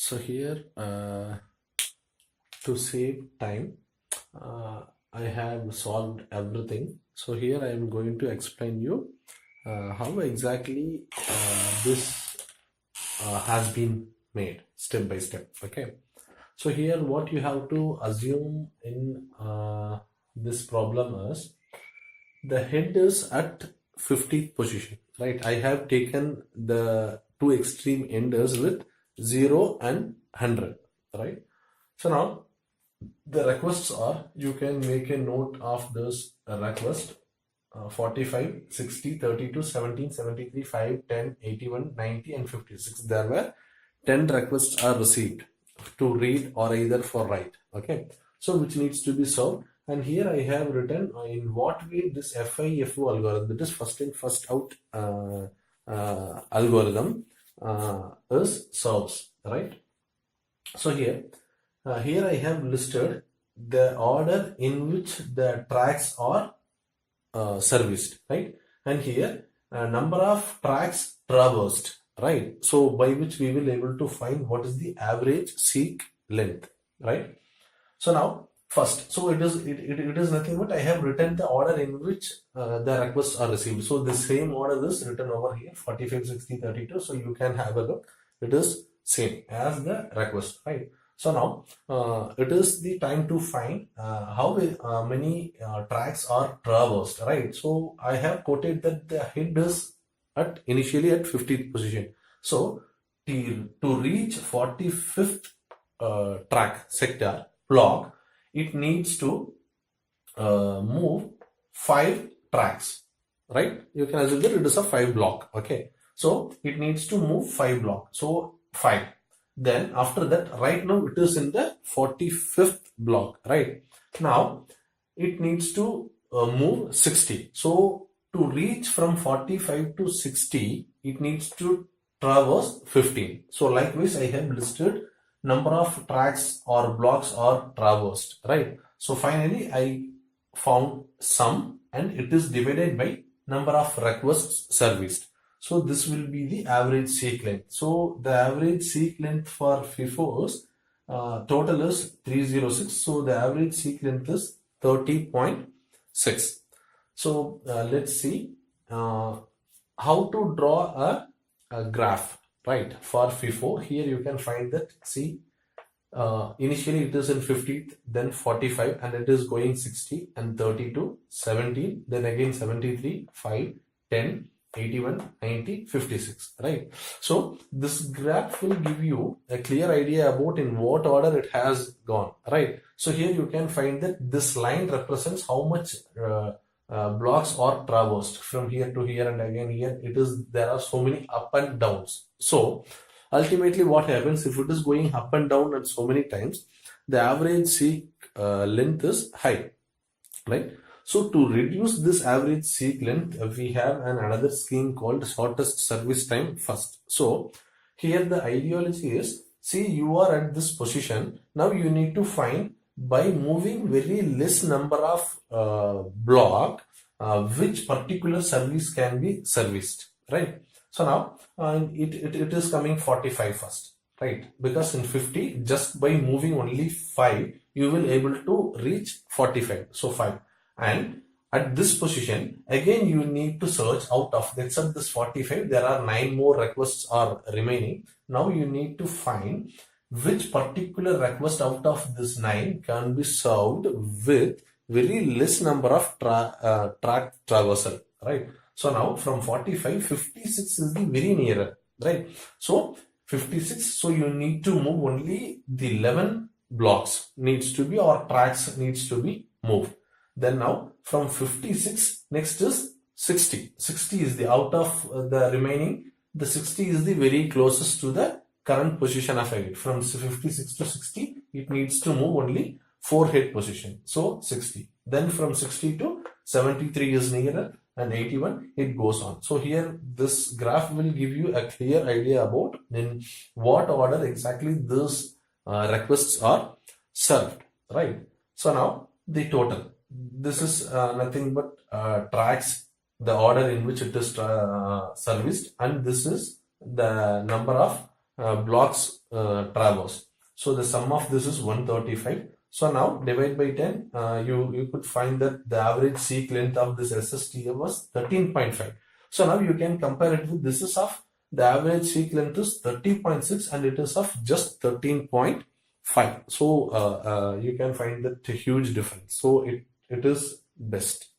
So here, to save time, I have solved everything. So here I am going to explain you how exactly this has been made step by step. Okay. So here what you have to assume in this problem is the head is at 50th position, right? I have taken the two extreme enders with 0 and 100, right? So now the requests are, you can make a note of this request: 45, 60, 32, 17, 73, 5, 10, 81, 90 and 56. There were 10 requests are received to read or either for write. Okay, so which needs to be solved. And here I have written in what way this FIFO algorithm, that is first in first out algorithm, is solves, right? So here I have listed the order in which the tracks are serviced, right? And here number of tracks traversed, right? So by which we will able to find what is the average seek length, right? So now first, so it is nothing but I have written the order in which the requests are received. So the same order is written over here: 45, 60, 32. So you can have a look. It is same as the request, right? So now it is the time to find how many tracks are traversed, right? So I have quoted that the head is at initially at 50th position. So to reach 45th track sector block, it needs to move 5 tracks, right? You can assume that it is a 5 block. Okay, so it needs to move 5 block, so 5. Then after that, right now it is in the 45th block, right? Now it needs to move 60. So to reach from 45 to 60, it needs to traverse 15. So likewise I have listed number of tracks or blocks are traversed, right? So finally I found sum, and it is divided by number of requests serviced. So this will be the average seek length. So the average seek length for Fifo is total is 306. So the average seek length is 30.6. So let's see how to draw a graph, right, for Fifo. Here you can find that, see, initially it is in 50th, then 45, and it is going 60 and 32, 17, then again 73, 5, 10, 81, 90, 56, right? So this graph will give you a clear idea about in what order it has gone, right? So here you can find that this line represents how much blocks are traversed from here to here, and again here it is, there are so many up and downs. So ultimately what happens, if it is going up and down and so many times, the average seek length is high, right? So to reduce this average seek length, we have another scheme called shortest service time first. So here the ideology is, see, you are at this position, now you need to find by moving very less number of block which particular service can be serviced, right? So now it is coming 45 first, right? Because in 50, just by moving only 5, you will able to reach 45. So 5. And at this position, again you need to search out of, except this 45, there are 9 more requests are remaining. Now you need to find which particular request out of this 9 can be solved with very less number of track traversal, right? So now from 45, 56 is the very nearer, right? So 56, so you need to move only the 11 blocks needs to be, or tracks needs to be moved. Then now from 56, next is 60. 60 is the out of the remaining, the 60 is the very closest to the current position of a head. From 56 to 60, it needs to move only 4 head position. So 60. Then from 60 to 73 is nearer, and 81, it goes on. So here this graph will give you a clear idea about in what order exactly these requests are served, right? So now the total. This is nothing but tracks, the order in which it is serviced, and this is the number of blocks traverse. So the sum of this is 135. So now divide by 10, you could find that the average seek length of this SSTF was 13.5. So now you can compare it with this is of the average seek length is 30.6 and it is of just 13.5. So you can find that a huge difference. So it is best.